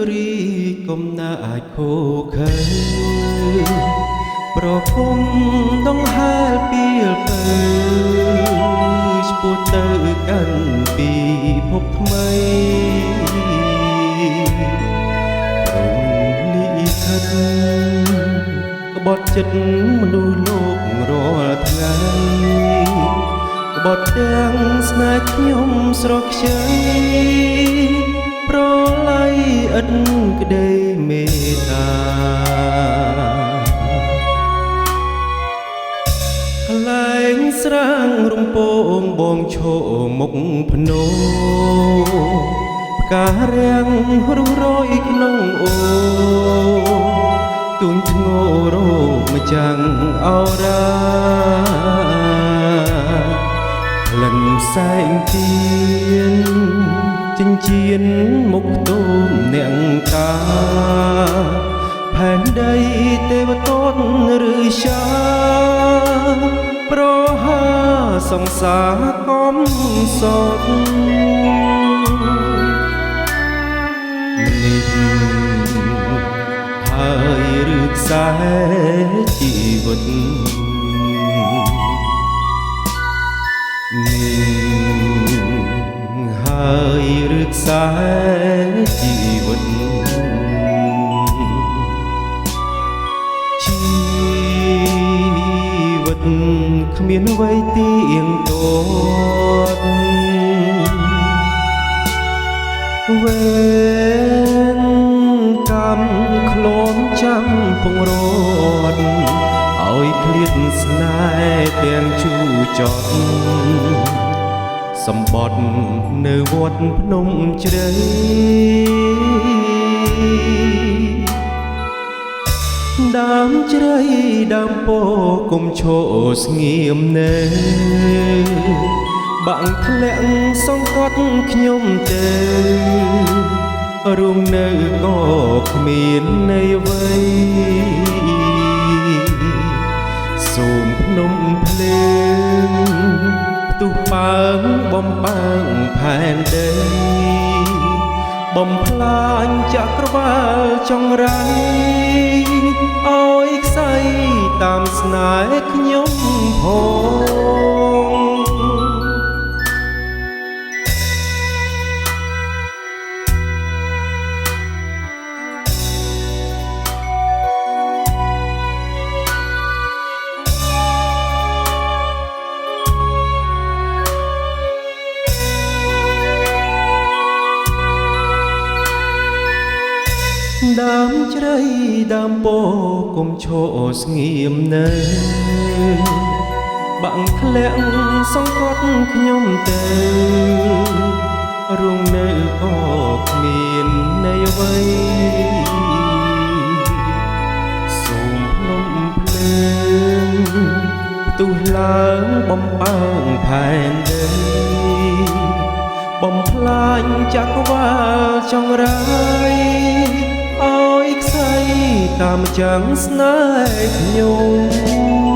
រីកុំណាអាចខូខើប្រគំដងហែលពីលពើឆ្ពោះទៅកាន់ពីភពថ្មីព្រមលីខិតក្បត់ចិត្តមនុស្សលោករាល់ថ្ងៃក្បត់ទាំងស្នេហ៍ខ្ញុំស្រស់ខ្ចីប្រឡ័យឥតក្តីមេត្តាខ្លែងស្រាងរំពងបងឈោមុខភ្នោផ្ការាំងរុះរយក្នុងអូទួញធ្ងោរោម្ចាំងអរ៉ាក្លិនសែងទៀនចិញ្ចៀនមុខទូមអ្នកកាផែនដីទេវទតឬជាប្រហាសង្សារកំសត់នេះហើយឬខ្សែជីវិតហើយឬខ្សែជីវិតជីវិតគ្មានអ្វីទៀងទាត់វេនកម្មឃ្លោមចាំពងរត់ឲ្យឃ្លាតស្នេហ៍ទាំងជូរចត់សម្បត្តិនៅវត្តភ្នំជ្រៅដើមជ្រៃដើមពោគុំឈោស្ងៀមនៅបាក់ធ្លាក់សង្កត់ខ្ញុំទៅរួមនៅក៏គ្មាននៃអ្វីសូមភ្នំភ្លេងផ្ទុះបើងបំបើងផែនដីបំផ្លាញចក្រវាលចង្រៃឲ្យខ្សែតាមស្នេហ៍ខ្ញុំផងដើមជ្រៃដើមពោគុំឈោស្ងៀមនៅបាក់ធ្លាក់សង្កត់ខ្ញុំទៅរួមនៅក៏គ្មាននៃអ្វីសូមភ្នំភ្លើងផ្ទុះឡើងបំបើងផែនដីបំផ្លាញចក្រវាលចង្រៃឲ្យខ្សែតាមចាំងស្នេហ៍ខ្ញុំ